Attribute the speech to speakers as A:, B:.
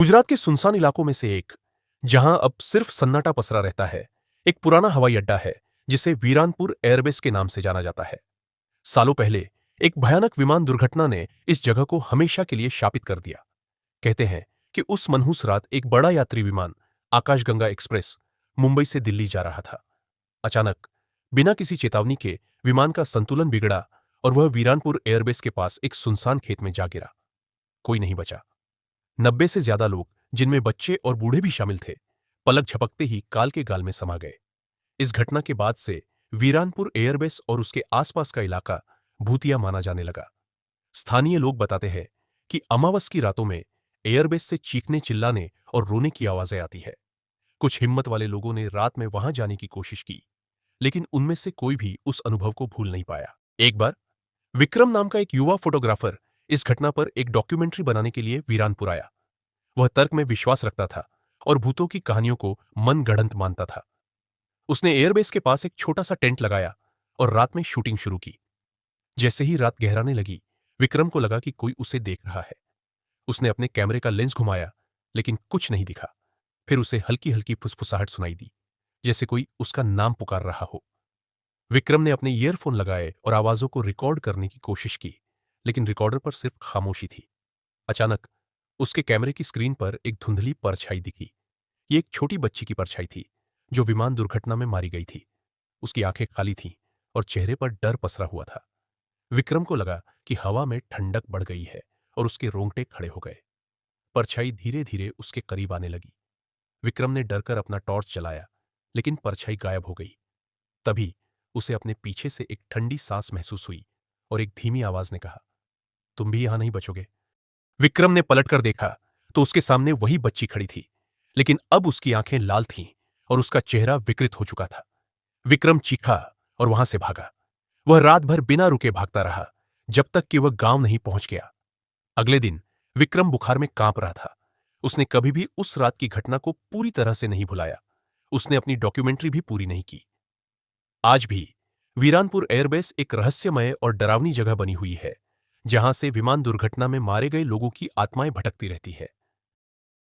A: गुजरात के सुनसान इलाकों में से एक, जहां अब सिर्फ सन्नाटा पसरा रहता है, एक पुराना हवाई अड्डा है जिसे वीरानपुर एयरबेस के नाम से जाना जाता है। सालों पहले एक भयानक विमान दुर्घटना ने इस जगह को हमेशा के लिए शापित कर दिया। कहते हैं कि उस मनहूस रात एक बड़ा यात्री विमान आकाशगंगा एक्सप्रेस मुंबई से दिल्ली जा रहा था। अचानक बिना किसी चेतावनी के विमान का संतुलन बिगड़ा और वह वीरानपुर एयरबेस के पास एक सुनसान खेत में जा गिरा। कोई नहीं बचा। 90 से ज्यादा लोग, जिनमें बच्चे और बूढ़े भी शामिल थे, पलक झपकते ही काल के गाल में समा गए। इस घटना के बाद से वीरानपुर एयरबेस और उसके आसपास का इलाका भूतिया माना जाने लगा। स्थानीय लोग बताते हैं कि अमावस की रातों में एयरबेस से चीखने, चिल्लाने और रोने की आवाजें आती है। कुछ हिम्मत वाले लोगों ने रात में वहां जाने की कोशिश की, लेकिन उनमें से कोई भी उस अनुभव को भूल नहीं पाया। एक बार विक्रम नाम का एक युवा फोटोग्राफर इस घटना पर एक डॉक्यूमेंट्री बनाने के लिए वीरानपुर आया। वह तर्क में विश्वास रखता था और भूतों की कहानियों को मनगढ़ंत मानता था। उसने एयरबेस के पास एक छोटा सा टेंट लगाया और रात में शूटिंग शुरू की। जैसे ही रात गहराने लगी, विक्रम को लगा कि कोई उसे देख रहा है। उसने अपने कैमरे का लेंस घुमाया, लेकिन कुछ नहीं दिखा। फिर उसे हल्की हल्की फुसफुसाहट सुनाई दी, जैसे कोई उसका नाम पुकार रहा हो। विक्रम ने अपने ईयरफोन लगाए और आवाजों को रिकॉर्ड करने की कोशिश की, लेकिन रिकॉर्डर पर सिर्फ खामोशी थी। अचानक उसके कैमरे की स्क्रीन पर एक धुंधली परछाई दिखी। ये एक छोटी बच्ची की परछाई थी, जो विमान दुर्घटना में मारी गई थी। उसकी आंखें खाली थीं और चेहरे पर डर पसरा हुआ था। विक्रम को लगा कि हवा में ठंडक बढ़ गई है और उसके रोंगटे खड़े हो गए। परछाई धीरे धीरे उसके करीब आने लगी। विक्रम ने डरकर अपना टॉर्च जलाया, लेकिन परछाई गायब हो गई। तभी उसे अपने पीछे से एक ठंडी सांस महसूस हुई और एक धीमी आवाज ने कहा, तुम भी यहां नहीं बचोगे। विक्रम ने पलटकर देखा तो उसके सामने वही बच्ची खड़ी थी, लेकिन अब उसकी आंखें लाल थीं और उसका चेहरा विकृत हो चुका था। विक्रम चीखा और वहां से भागा। वह रात भर बिना रुके भागता रहा, जब तक कि वह गांव नहीं पहुंच गया। अगले दिन विक्रम बुखार में कांप रहा था। उसने कभी भी उस रात की घटना को पूरी तरह से नहीं भुलाया। उसने अपनी डॉक्यूमेंट्री भी पूरी नहीं की। आज भी वीरानपुर एयरबेस एक रहस्यमय और डरावनी जगह बनी हुई है, जहां से विमान दुर्घटना में मारे गए लोगों की आत्माएं भटकती रहती है।